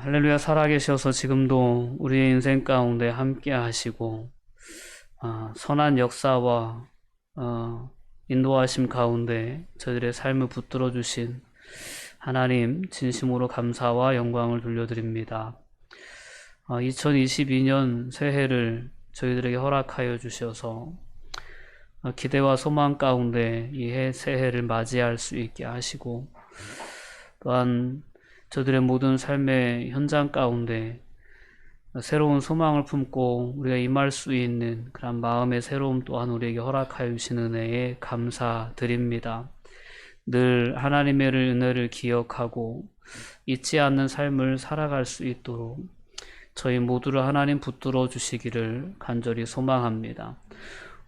할렐루야. 살아계셔서 지금도 우리의 인생 가운데 함께 하시고 선한 역사와 인도하심 가운데 저희들의 삶을 붙들어 주신 하나님 진심으로 감사와 영광을 돌려드립니다. 2022년 새해를 저희들에게 허락하여 주셔서 기대와 소망 가운데 이 새해를 맞이할 수 있게 하시고, 또한 저들의 모든 삶의 현장 가운데 새로운 소망을 품고 우리가 임할 수 있는 그런 마음의 새로움 또한 우리에게 허락하여 주신 은혜에 감사드립니다. 늘 하나님의 은혜를 기억하고 잊지 않는 삶을 살아갈 수 있도록 저희 모두를 하나님 붙들어 주시기를 간절히 소망합니다.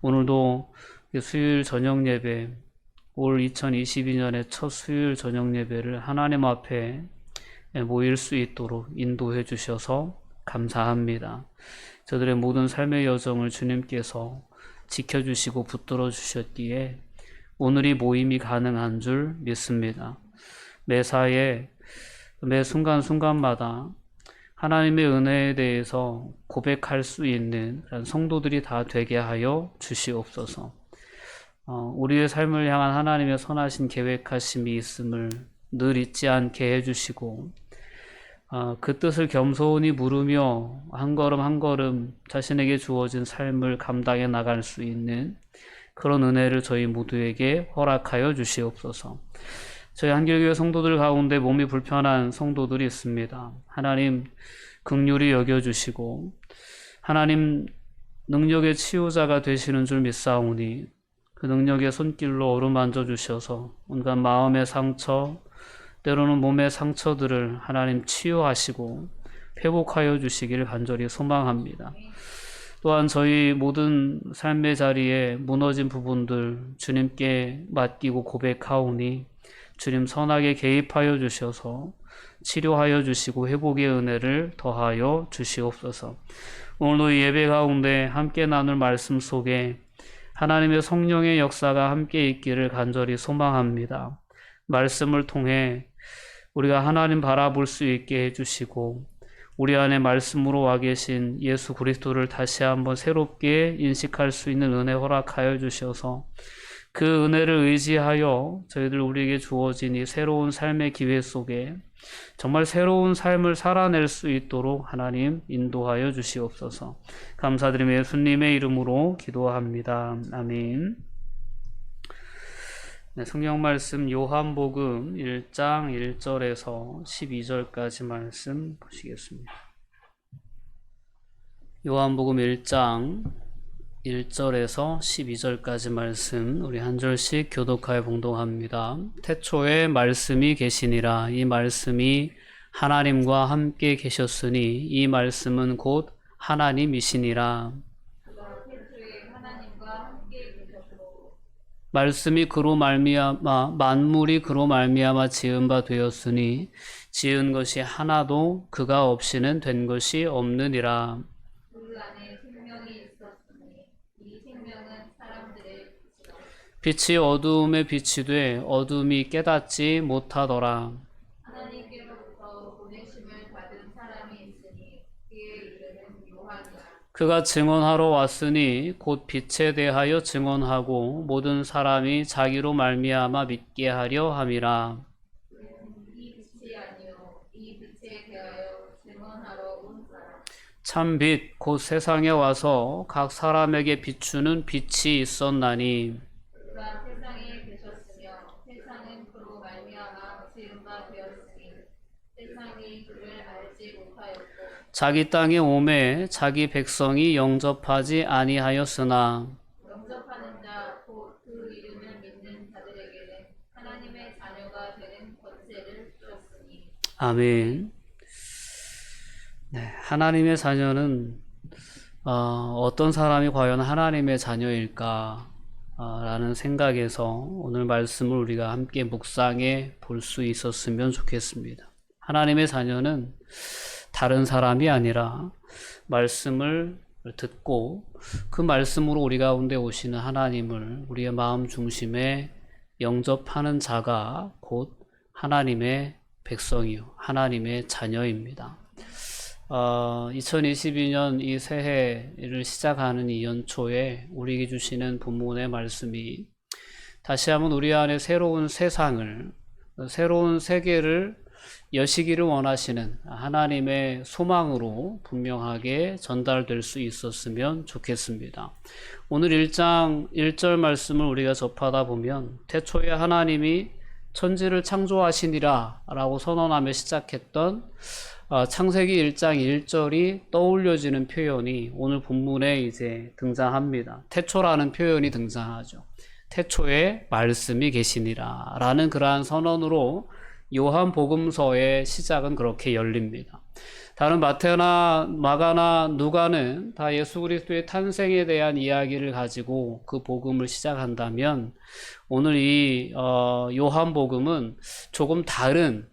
오늘도 수요일 저녁 예배, 올 2022년의 첫 수요일 저녁 예배를 하나님 앞에 모일 수 있도록 인도해 주셔서 감사합니다. 저들의 모든 삶의 여정을 주님께서 지켜주시고 붙들어 주셨기에 오늘이 모임이 가능한 줄 믿습니다. 매사에 매 순간순간마다 하나님의 은혜에 대해서 고백할 수 있는 성도들이 다 되게 하여 주시옵소서. 우리의 삶을 향한 하나님의 선하신 계획하심이 있음을 늘 잊지 않게 해주시고, 그 뜻을 겸손히 물으며 한 걸음 한 걸음 자신에게 주어진 삶을 감당해 나갈 수 있는 그런 은혜를 저희 모두에게 허락하여 주시옵소서. 저희 한길교회 성도들 가운데 몸이 불편한 성도들이 있습니다. 하나님 긍휼히 여겨주시고 하나님 능력의 치유자가 되시는 줄 믿사오니 그 능력의 손길로 어루만져 주셔서 온갖 마음의 상처, 때로는 몸의 상처들을 하나님 치유하시고 회복하여 주시기를 간절히 소망합니다. 또한 저희 모든 삶의 자리에 무너진 부분들 주님께 맡기고 고백하오니 주님 선하게 개입하여 주셔서 치료하여 주시고 회복의 은혜를 더하여 주시옵소서. 오늘도 이 예배 가운데 함께 나눌 말씀 속에 하나님의 성령의 역사가 함께 있기를 간절히 소망합니다. 말씀을 통해 우리가 하나님 바라볼 수 있게 해주시고 우리 안에 말씀으로 와 계신 예수 그리스도를 다시 한번 새롭게 인식할 수 있는 은혜 허락하여 주셔서 그 은혜를 의지하여 저희들 우리에게 주어진 이 새로운 삶의 기회 속에 정말 새로운 삶을 살아낼 수 있도록 하나님 인도하여 주시옵소서. 감사드리며 예수님의 이름으로 기도합니다. 아멘. 성경 말씀 요한복음 1장 1절에서 12절까지 말씀 보시겠습니다. 요한복음 1장 1절에서 12절까지 말씀 우리 한 절씩 교독하여 봉독합니다. 태초에 말씀이 계시니라. 이 말씀이 하나님과 함께 계셨으니 이 말씀은 곧 하나님이시니라. 말씀이 그로 말미암아 만물이 그로 말미암아 지은 바 되었으니 지은 것이 하나도 그가 없이는 된 것이 없느니라. 그 안에 생명이 있었으니 이 생명은 사람들의 빛이 어두움에 빛이 돼 어둠이 깨닫지 못하더라. 하나님께로부터 보내심을 받은 사람이 있으니 그의 이름은 요한이라. 그가 증언하러 왔으니 곧 빛에 대하여 증언하고 모든 사람이 자기로 말미암아 믿게 하려 함이라. 이 빛이 아니요 이 빛에 대하여 증언하러 온 사람. 참 빛 곧 세상에 와서 각 사람에게 비추는 빛이 있었나니 그가 세상에 계셨으며 세상은 그로 말미암아 지은 바 되었으니 세상이 그를 알지 못하였고 자기 땅에 오매 자기 백성이 영접하지 아니하였으나 영접하는 자 곧 그 이름을 믿는 자들에게는 하나님의 자녀가 되는 권세를 주셨으니. 아멘. 네, 하나님의 자녀는 어떤 사람이 과연 하나님의 자녀일까 라는 생각에서 오늘 말씀을 우리가 함께 묵상해 볼 수 있었으면 좋겠습니다. 하나님의 자녀는 다른 사람이 아니라 말씀을 듣고 그 말씀으로 우리 가운데 오시는 하나님을 우리의 마음 중심에 영접하는 자가 곧 하나님의 백성이요 하나님의 자녀입니다. 2022년 이 새해를 시작하는 이 연초에 우리에게 주시는 본문의 말씀이 다시 한번 우리 안에 새로운 세상을, 새로운 세계를 여시기를 원하시는 하나님의 소망으로 분명하게 전달될 수 있었으면 좋겠습니다. 오늘 1장 1절 말씀을 우리가 접하다 보면 태초에 하나님이 천지를 창조하시니라 라고 선언하며 시작했던 창세기 1장 1절이 떠올려지는 표현이 오늘 본문에 이제 등장합니다. 태초라는 표현이 등장하죠. 태초에 말씀이 계시니라 라는 그러한 선언으로 요한복음서의 시작은 그렇게 열립니다. 다른 마태나 마가나 누가는 다 예수 그리스도의 탄생에 대한 이야기를 가지고 그 복음을 시작한다면 오늘 이 요한복음은 조금 다른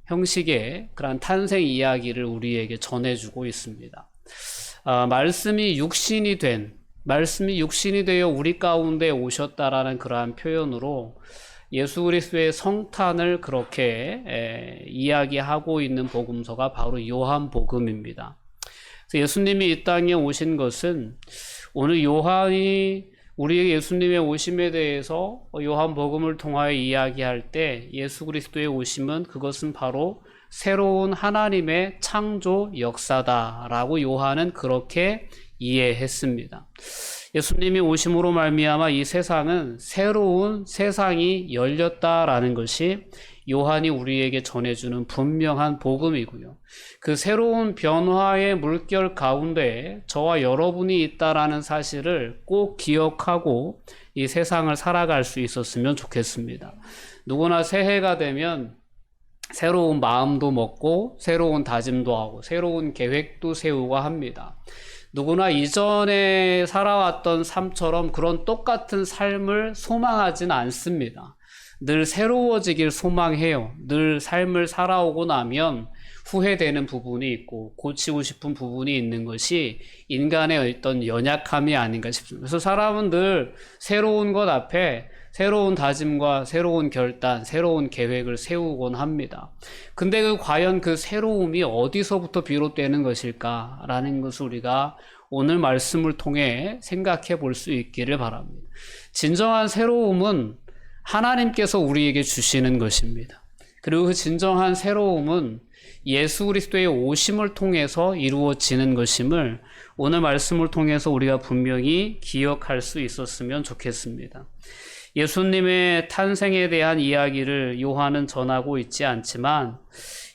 형식의 그런 탄생 이야기를 우리에게 전해주고 있습니다. 말씀이 육신이 되어 우리 가운데 오셨다라는 그러한 표현으로 예수 그리스도의 성탄을 그렇게 이야기하고 있는 복음서가 바로 요한복음입니다. 그래서 예수님이 이 땅에 오신 것은 오늘 요한이 우리의 예수님의 오심에 대해서 요한복음을 통하여 이야기할 때 예수 그리스도의 오심은 그것은 바로 새로운 하나님의 창조 역사다라고 요한은 그렇게 이해했습니다. 예수님이 오심으로 말미암아 이 세상은 새로운 세상이 열렸다라는 것이 요한이 우리에게 전해주는 분명한 복음이고요. 그 새로운 변화의 물결 가운데 저와 여러분이 있다라는 사실을 꼭 기억하고 이 세상을 살아갈 수 있었으면 좋겠습니다. 누구나 새해가 되면 새로운 마음도 먹고 새로운 다짐도 하고 새로운 계획도 세우고 합니다. 누구나 이전에 살아왔던 삶처럼 그런 똑같은 삶을 소망하진 않습니다. 늘 새로워지길 소망해요. 늘 삶을 살아오고 나면 후회되는 부분이 있고 고치고 싶은 부분이 있는 것이 인간의 어떤 연약함이 아닌가 싶습니다. 그래서 사람은 늘 새로운 것 앞에 새로운 다짐과 새로운 결단, 새로운 계획을 세우곤 합니다. 근데 과연 그 새로움이 어디서부터 비롯되는 것일까라는 것을 우리가 오늘 말씀을 통해 생각해 볼 수 있기를 바랍니다. 진정한 새로움은 하나님께서 우리에게 주시는 것입니다. 그리고 그 진정한 새로움은 예수 그리스도의 오심을 통해서 이루어지는 것임을 오늘 말씀을 통해서 우리가 분명히 기억할 수 있었으면 좋겠습니다. 예수님의 탄생에 대한 이야기를 요한은 전하고 있지 않지만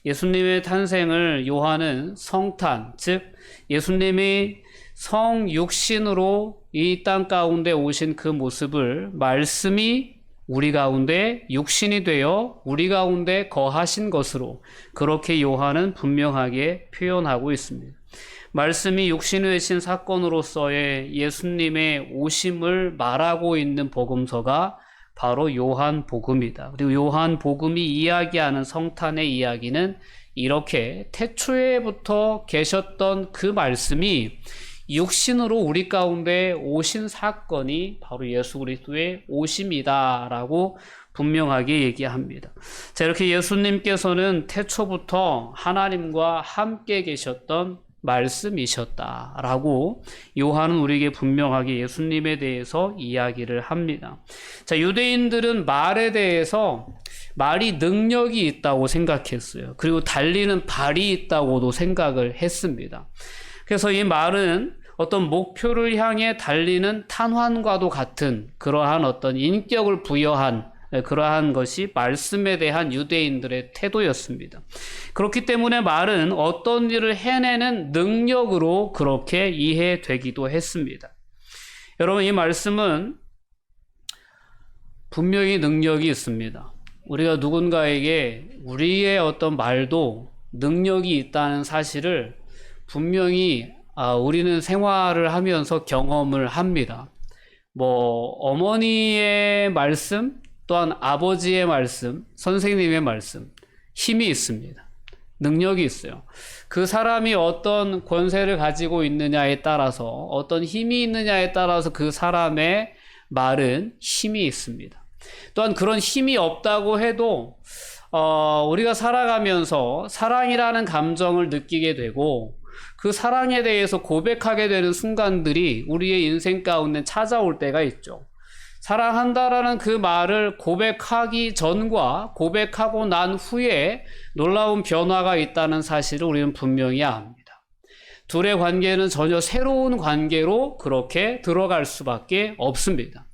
예수님의 탄생을 요한은 성탄, 즉 예수님이 성육신으로 이 땅 가운데 오신 그 모습을 말씀이 우리 가운데 육신이 되어 우리 가운데 거하신 것으로 그렇게 요한은 분명하게 표현하고 있습니다. 말씀이 육신이 되신 사건으로서의 예수님의 오심을 말하고 있는 복음서가 바로 요한복음이다. 그리고 요한복음이 이야기하는 성탄의 이야기는 이렇게 태초에부터 계셨던 그 말씀이 육신으로 우리 가운데 오신 사건이 바로 예수 그리스도의 오심이다라고 분명하게 얘기합니다. 자, 이렇게 예수님께서는 태초부터 하나님과 함께 계셨던 말씀이셨다라고 요한은 우리에게 분명하게 예수님에 대해서 이야기를 합니다. 자, 유대인들은 말에 대해서 말이 능력이 있다고 생각했어요. 그리고 달리는 발이 있다고도 생각을 했습니다. 그래서 이 말은 어떤 목표를 향해 달리는 탄환과도 같은 그러한 어떤 인격을 부여한 그러한 것이 말씀에 대한 유대인들의 태도였습니다. 그렇기 때문에 말은 어떤 일을 해내는 능력으로 그렇게 이해되기도 했습니다. 여러분, 이 말씀은 분명히 능력이 있습니다. 우리가 누군가에게 우리의 어떤 말도 능력이 있다는 사실을 분명히 우리는 생활을 하면서 경험을 합니다. 어머니의 말씀, 또한 아버지의 말씀, 선생님의 말씀, 힘이 있습니다. 능력이 있어요. 그 사람이 어떤 권세를 가지고 있느냐에 따라서, 어떤 힘이 있느냐에 따라서 그 사람의 말은 힘이 있습니다. 또한 그런 힘이 없다고 해도 우리가 살아가면서 사랑이라는 감정을 느끼게 되고 그 사랑에 대해서 고백하게 되는 순간들이 우리의 인생 가운데 찾아올 때가 있죠. 사랑한다라는 그 말을 고백하기 전과 고백하고 난 후에 놀라운 변화가 있다는 사실을 우리는 분명히 압니다. 둘의 관계는 전혀 새로운 관계로 그렇게 들어갈 수밖에 없습니다.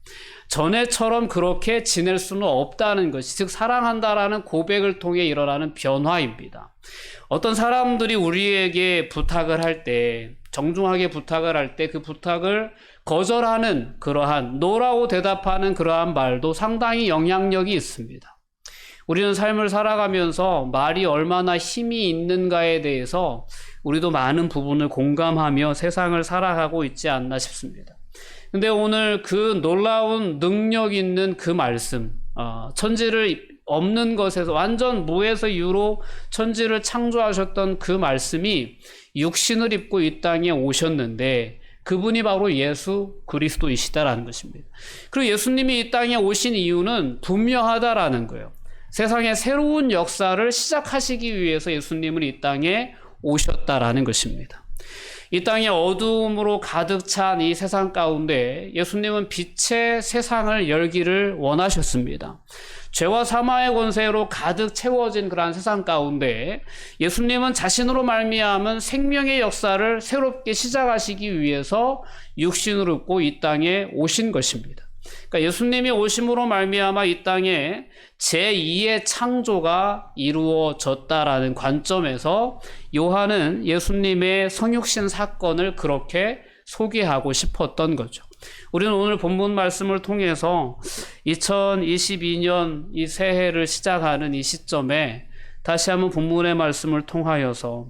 전에처럼 그렇게 지낼 수는 없다는 것이, 즉 사랑한다라는 고백을 통해 일어나는 변화입니다. 어떤 사람들이 우리에게 부탁을 할 때, 정중하게 부탁을 할 때 그 부탁을 거절하는 그러한, 노라고 대답하는 그러한 말도 상당히 영향력이 있습니다. 우리는 삶을 살아가면서 말이 얼마나 힘이 있는가에 대해서 우리도 많은 부분을 공감하며 세상을 살아가고 있지 않나 싶습니다. 근데 오늘 그 놀라운 능력 있는 그 말씀, 천지를 없는 것에서 완전 무에서 유로 천지를 창조하셨던 그 말씀이 육신을 입고 이 땅에 오셨는데 그분이 바로 예수 그리스도이시다라는 것입니다. 그리고 예수님이 이 땅에 오신 이유는 분명하다라는 거예요. 세상에 새로운 역사를 시작하시기 위해서 예수님은 이 땅에 오셨다라는 것입니다. 이 땅에 어두움으로 가득 찬 이 세상 가운데 예수님은 빛의 세상을 열기를 원하셨습니다. 죄와 사망의 권세로 가득 채워진 그러한 세상 가운데 예수님은 자신으로 말미암은 생명의 역사를 새롭게 시작하시기 위해서 육신을 입고 이 땅에 오신 것입니다. 그러니까 예수님이 오심으로 말미암아 이 땅에 제2의 창조가 이루어졌다라는 관점에서 요한은 예수님의 성육신 사건을 그렇게 소개하고 싶었던 거죠. 우리는 오늘 본문 말씀을 통해서 2022년 이 새해를 시작하는 이 시점에 다시 한번 본문의 말씀을 통하여서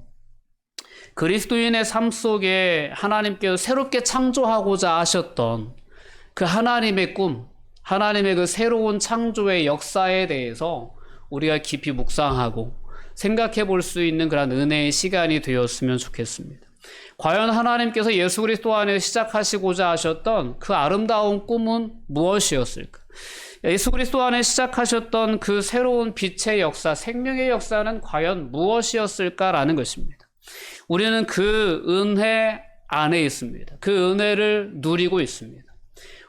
그리스도인의 삶 속에 하나님께서 새롭게 창조하고자 하셨던 그 하나님의 꿈, 하나님의 그 새로운 창조의 역사에 대해서 우리가 깊이 묵상하고 생각해 볼 수 있는 그런 은혜의 시간이 되었으면 좋겠습니다. 과연 하나님께서 예수 그리스도 안에 시작하시고자 하셨던 그 아름다운 꿈은 무엇이었을까? 예수 그리스도 안에 시작하셨던 그 새로운 빛의 역사, 생명의 역사는 과연 무엇이었을까라는 것입니다. 우리는 그 은혜 안에 있습니다. 그 은혜를 누리고 있습니다.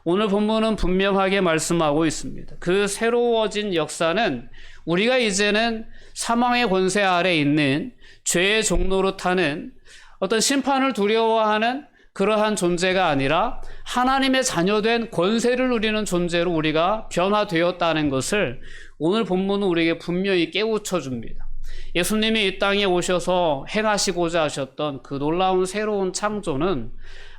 오늘 본문은 분명하게 말씀하고 있습니다. 그 새로워진 역사는 우리가 이제는 사망의 권세 아래 있는 죄의 종로로 타는 어떤 심판을 두려워하는 그러한 존재가 아니라 하나님의 자녀된 권세를 누리는 존재로 우리가 변화되었다는 것을 오늘 본문은 우리에게 분명히 깨우쳐 줍니다. 예수님이 이 땅에 오셔서 행하시고자 하셨던 그 놀라운 새로운 창조는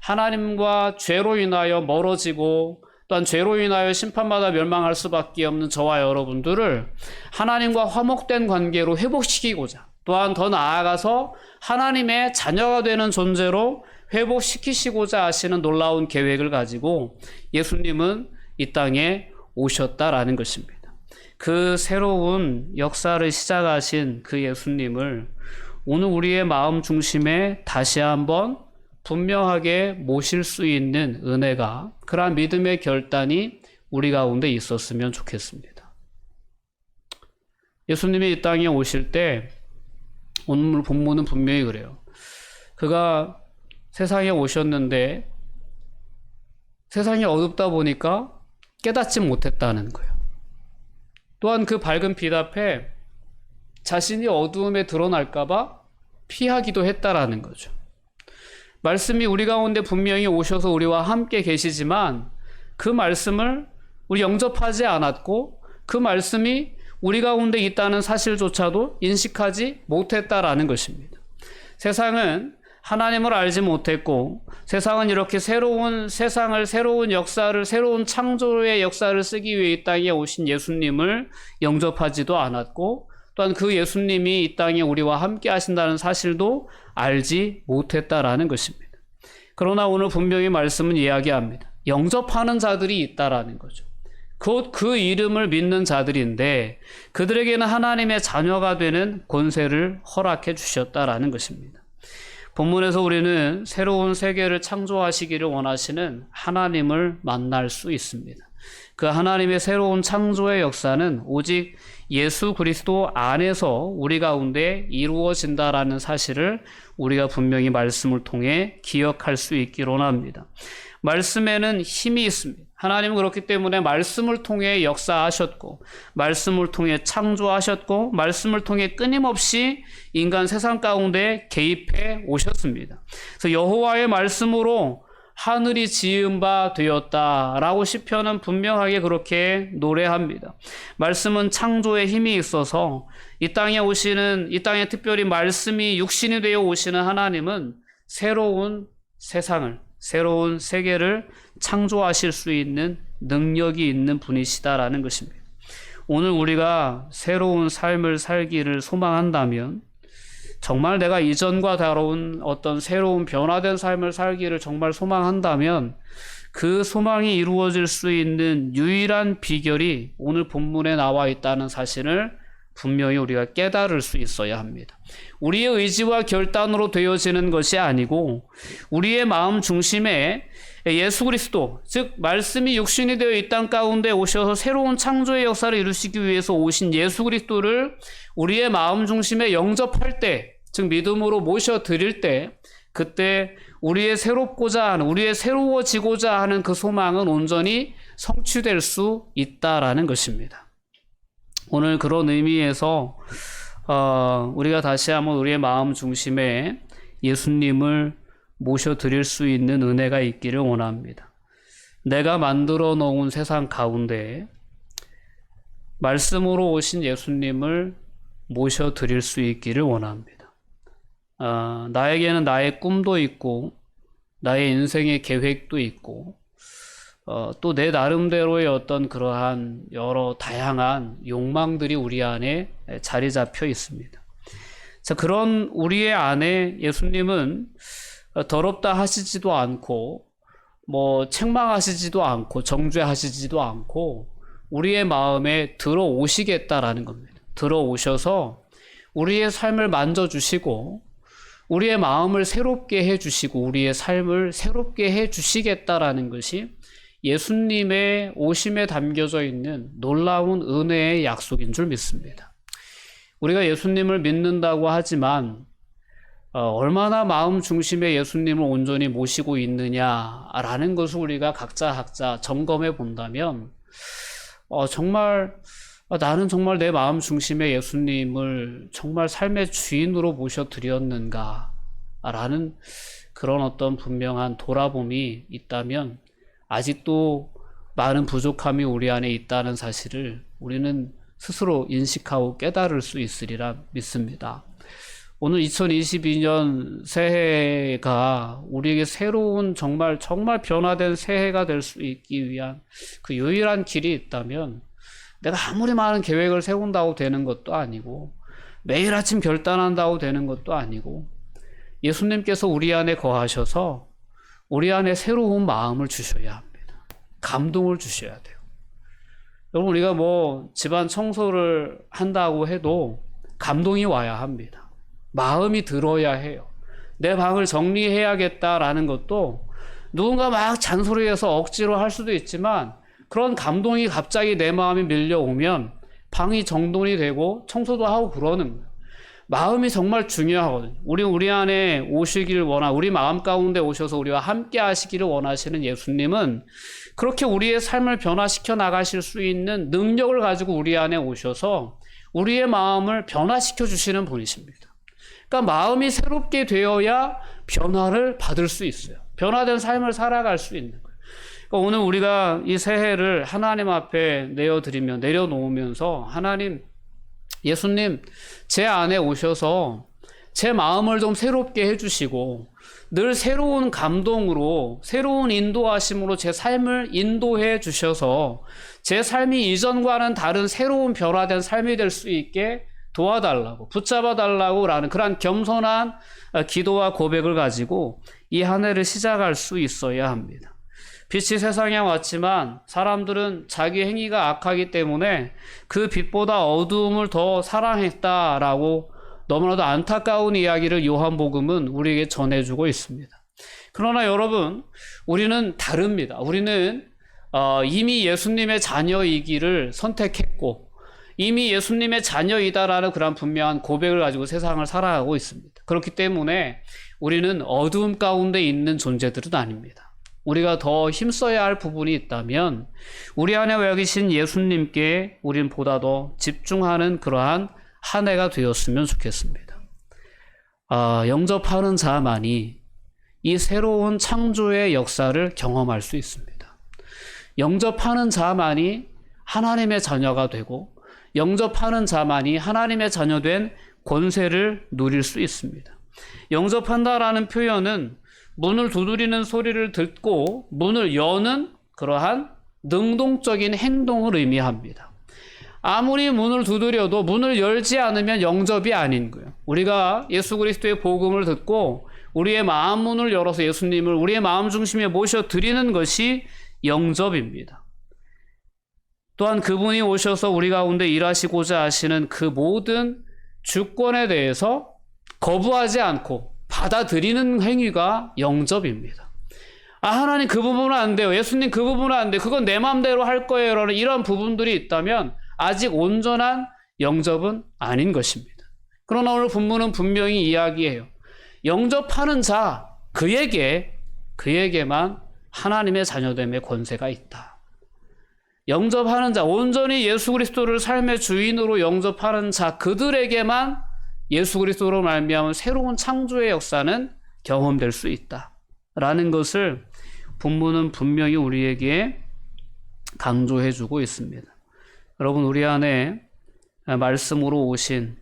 하나님과 죄로 인하여 멀어지고 또한 죄로 인하여 심판받아 멸망할 수밖에 없는 저와 여러분들을 하나님과 화목된 관계로 회복시키고자, 또한 더 나아가서 하나님의 자녀가 되는 존재로 회복시키시고자 하시는 놀라운 계획을 가지고 예수님은 이 땅에 오셨다라는 것입니다. 그 새로운 역사를 시작하신 그 예수님을 오늘 우리의 마음 중심에 다시 한번 분명하게 모실 수 있는 은혜가, 그러한 믿음의 결단이 우리 가운데 있었으면 좋겠습니다. 예수님이 이 땅에 오실 때 오늘 본문은 분명히 그래요. 그가 세상에 오셨는데 세상이 어둡다 보니까 깨닫지 못했다는 거예요. 또한 그 밝은 빛 앞에 자신이 어두움에 드러날까봐 피하기도 했다라는 거죠. 말씀이 우리 가운데 분명히 오셔서 우리와 함께 계시지만 그 말씀을 우리 영접하지 않았고 그 말씀이 우리 가운데 있다는 사실조차도 인식하지 못했다라는 것입니다. 세상은 하나님을 알지 못했고 세상은 이렇게 새로운 세상을, 새로운 역사를, 새로운 창조의 역사를 쓰기 위해 이 땅에 오신 예수님을 영접하지도 않았고 또한 그 예수님이 이 땅에 우리와 함께 하신다는 사실도 알지 못했다라는 것입니다. 그러나 오늘 분명히 말씀은 이야기합니다. 영접하는 자들이 있다라는 거죠. 곧 그 이름을 믿는 자들인데 그들에게는 하나님의 자녀가 되는 권세를 허락해 주셨다라는 것입니다. 본문에서 우리는 새로운 세계를 창조하시기를 원하시는 하나님을 만날 수 있습니다. 그 하나님의 새로운 창조의 역사는 오직 예수 그리스도 안에서 우리 가운데 이루어진다라는 사실을 우리가 분명히 말씀을 통해 기억할 수 있기를 원합니다. 말씀에는 힘이 있습니다. 하나님은 그렇기 때문에 말씀을 통해 역사하셨고, 말씀을 통해 창조하셨고, 말씀을 통해 끊임없이 인간 세상 가운데 개입해 오셨습니다. 그래서 여호와의 말씀으로 하늘이 지은 바 되었다라고 시편은 분명하게 그렇게 노래합니다. 말씀은 창조의 힘이 있어서 이 땅에 특별히 말씀이 육신이 되어 오시는 하나님은 새로운 세상을, 새로운 세계를 창조하실 수 있는 능력이 있는 분이시다라는 것입니다. 오늘 우리가 새로운 삶을 살기를 소망한다면, 정말 내가 이전과 다른 어떤 새로운 변화된 삶을 살기를 정말 소망한다면, 그 소망이 이루어질 수 있는 유일한 비결이 오늘 본문에 나와 있다는 사실을 분명히 우리가 깨달을 수 있어야 합니다. 우리의 의지와 결단으로 되어지는 것이 아니고, 우리의 마음 중심에 예수 그리스도, 즉 말씀이 육신이 되어 이 땅 가운데 오셔서 새로운 창조의 역사를 이루시기 위해서 오신 예수 그리스도를 우리의 마음 중심에 영접할 때, 즉 믿음으로 모셔드릴 때, 그때 우리의 새롭고자 하는, 우리의 새로워지고자 하는 그 소망은 온전히 성취될 수 있다라는 것입니다. 오늘 그런 의미에서 우리가 다시 한번 우리의 마음 중심에 예수님을 모셔드릴 수 있는 은혜가 있기를 원합니다. 내가 만들어 놓은 세상 가운데 말씀으로 오신 예수님을 모셔드릴 수 있기를 원합니다. 나에게는 나의 꿈도 있고, 나의 인생의 계획도 있고, 또 내 나름대로의 어떤 그러한 여러 다양한 욕망들이 우리 안에 자리 잡혀 있습니다. 자, 그런 우리의 안에 예수님은 더럽다 하시지도 않고, 책망하시지도 않고, 정죄하시지도 않고, 우리의 마음에 들어오시겠다라는 겁니다. 들어오셔서 우리의 삶을 만져주시고, 우리의 마음을 새롭게 해주시고, 우리의 삶을 새롭게 해주시겠다라는 것이 예수님의 오심에 담겨져 있는 놀라운 은혜의 약속인 줄 믿습니다. 우리가 예수님을 믿는다고 하지만 얼마나 마음 중심에 예수님을 온전히 모시고 있느냐라는 것을 우리가 각자 점검해 본다면, 나는 정말 내 마음 중심에 예수님을 정말 삶의 주인으로 모셔드렸는가 라는 그런 어떤 분명한 돌아봄이 있다면, 아직도 많은 부족함이 우리 안에 있다는 사실을 우리는 스스로 인식하고 깨달을 수 있으리라 믿습니다. 오늘 2022년 새해가 우리에게 새로운 정말 변화된 새해가 될 수 있기 위한 그 유일한 길이 있다면, 내가 아무리 많은 계획을 세운다고 되는 것도 아니고, 매일 아침 결단한다고 되는 것도 아니고, 예수님께서 우리 안에 거하셔서 우리 안에 새로운 마음을 주셔야 합니다. 감동을 주셔야 돼요. 여러분, 우리가 집안 청소를 한다고 해도 감동이 와야 합니다. 마음이 들어야 해요. 내 방을 정리해야겠다라는 것도 누군가 막 잔소리해서 억지로 할 수도 있지만, 그런 감동이 갑자기 내 마음에 밀려오면 방이 정돈이 되고 청소도 하고 그러는 거예요. 마음이 정말 중요하거든요. 우리 안에 오시길 우리 마음 가운데 오셔서 우리와 함께 하시기를 원하시는 예수님은 그렇게 우리의 삶을 변화시켜 나가실 수 있는 능력을 가지고 우리 안에 오셔서 우리의 마음을 변화시켜 주시는 분이십니다. 그러니까 마음이 새롭게 되어야 변화를 받을 수 있어요. 변화된 삶을 살아갈 수 있는 거예요. 그러니까 오늘 우리가 이 새해를 하나님 앞에 내려놓으면서, 하나님, 예수님, 제 안에 오셔서 제 마음을 좀 새롭게 해주시고, 늘 새로운 감동으로, 새로운 인도하심으로 제 삶을 인도해 주셔서 제 삶이 이전과는 다른 새로운 변화된 삶이 될 수 있게 도와달라고, 붙잡아달라고 라는 그런 겸손한 기도와 고백을 가지고 이 한 해를 시작할 수 있어야 합니다. 빛이 세상에 왔지만 사람들은 자기 행위가 악하기 때문에 그 빛보다 어두움을 더 사랑했다라고 너무나도 안타까운 이야기를 요한복음은 우리에게 전해주고 있습니다. 그러나 여러분, 우리는 다릅니다. 우리는 이미 예수님의 자녀이기를 선택했고 이미 예수님의 자녀이다라는 그런 분명한 고백을 가지고 세상을 살아가고 있습니다. 그렇기 때문에 우리는 어두움 가운데 있는 존재들은 아닙니다. 우리가 더 힘써야 할 부분이 있다면 우리 안에 와 계신 예수님께 우리는 보다 더 집중하는 그러한 한 해가 되었으면 좋겠습니다. 영접하는 자만이 이 새로운 창조의 역사를 경험할 수 있습니다. 영접하는 자만이 하나님의 자녀가 되고 영접하는 자만이 하나님의 자녀된 권세를 누릴 수 있습니다. 영접한다라는 표현은 문을 두드리는 소리를 듣고 문을 여는 그러한 능동적인 행동을 의미합니다. 아무리 문을 두드려도 문을 열지 않으면 영접이 아닌 거예요. 우리가 예수 그리스도의 복음을 듣고 우리의 마음 문을 열어서 예수님을 우리의 마음 중심에 모셔드리는 것이 영접입니다. 또한 그분이 오셔서 우리 가운데 일하시고자 하시는 그 모든 주권에 대해서 거부하지 않고 받아들이는 행위가 영접입니다. 하나님 그 부분은 안 돼요. 예수님 그 부분은 안 돼요. 그건 내 마음대로 할 거예요. 라는 이런 부분들이 있다면 아직 온전한 영접은 아닌 것입니다. 그러나 오늘 본문은 분명히 이야기해요. 영접하는 자, 그에게만 하나님의 자녀됨의 권세가 있다. 영접하는 자, 온전히 예수 그리스도를 삶의 주인으로 영접하는 자, 그들에게만 예수 그리스도로 말미암은 새로운 창조의 역사는 경험될 수 있다라는 것을 본문은 분명히 우리에게 강조해주고 있습니다. 여러분, 우리 안에 말씀으로 오신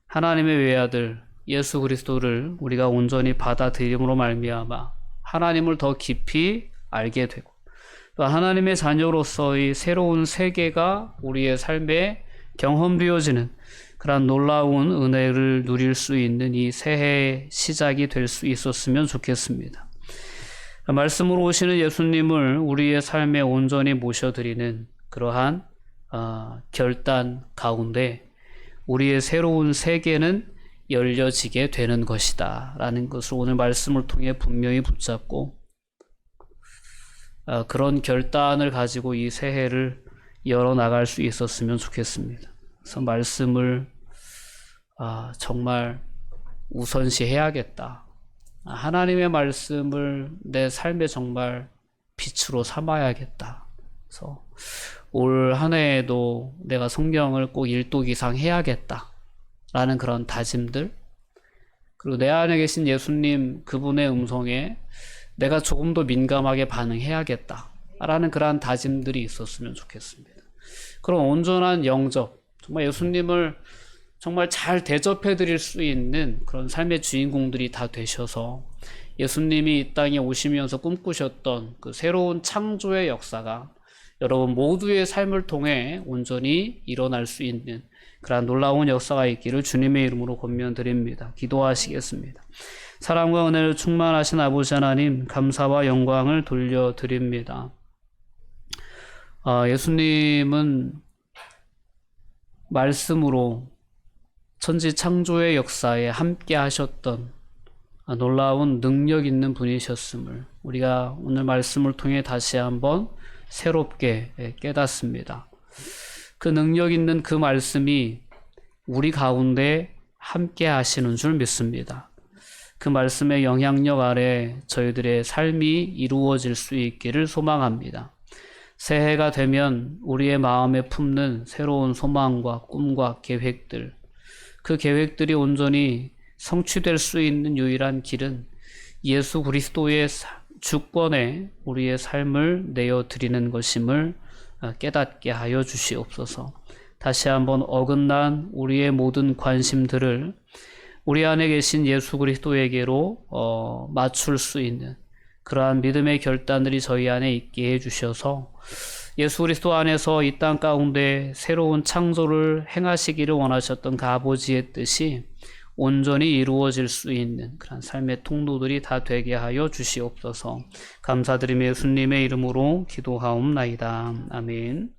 하나님의 외아들 예수 그리스도를 우리가 온전히 받아들임으로 말미암아 하나님을 더 깊이 알게 되고 또 하나님의 자녀로서의 새로운 세계가 우리의 삶에 경험되어지는 그런 놀라운 은혜를 누릴 수 있는 이 새해의 시작이 될 수 있었으면 좋겠습니다. 말씀으로 오시는 예수님을 우리의 삶에 온전히 모셔드리는 그러한 결단 가운데 우리의 새로운 세계는 열려지게 되는 것이다 라는 것을 오늘 말씀을 통해 분명히 붙잡고 그런 결단을 가지고 이 새해를 열어나갈 수 있었으면 좋겠습니다. 그래서 말씀을 정말 우선시해야겠다. 하나님의 말씀을 내 삶에 정말 빛으로 삼아야겠다. 그래서 올 한 해에도 내가 성경을 꼭 1독 이상 해야겠다 라는 그런 다짐들, 그리고 내 안에 계신 예수님 그분의 음성에 내가 조금 더 민감하게 반응해야겠다 라는 그런 다짐들이 있었으면 좋겠습니다. 그럼 온전한 영접, 정말 예수님을 정말 잘 대접해 드릴 수 있는 그런 삶의 주인공들이 다 되셔서 예수님이 이 땅에 오시면서 꿈꾸셨던 그 새로운 창조의 역사가 여러분 모두의 삶을 통해 온전히 일어날 수 있는 그러한 놀라운 역사가 있기를 주님의 이름으로 권면드립니다. 기도하시겠습니다. 사랑과 은혜를 충만하신 아버지 하나님, 감사와 영광을 돌려드립니다. 예수님은 말씀으로 천지 창조의 역사에 함께 하셨던 놀라운 능력 있는 분이셨음을 우리가 오늘 말씀을 통해 다시 한번 새롭게 깨닫습니다. 그 능력 있는 그 말씀이 우리 가운데 함께 하시는 줄 믿습니다. 그 말씀의 영향력 아래 저희들의 삶이 이루어질 수 있기를 소망합니다. 새해가 되면 우리의 마음에 품는 새로운 소망과 꿈과 계획들, 그 계획들이 온전히 성취될 수 있는 유일한 길은 예수 그리스도의 주권에 우리의 삶을 내어드리는 것임을 깨닫게 하여 주시옵소서. 다시 한번 어긋난 우리의 모든 관심들을 우리 안에 계신 예수 그리스도에게로 맞출 수 있는 그러한 믿음의 결단들이 저희 안에 있게 해주셔서 예수 그리스도 안에서 이 땅 가운데 새로운 창조를 행하시기를 원하셨던 그 아버지의 뜻이 온전히 이루어질 수 있는 그런 삶의 통로들이 다 되게 하여 주시옵소서. 감사드리며 예수님의 이름으로 기도하옵나이다. 아멘.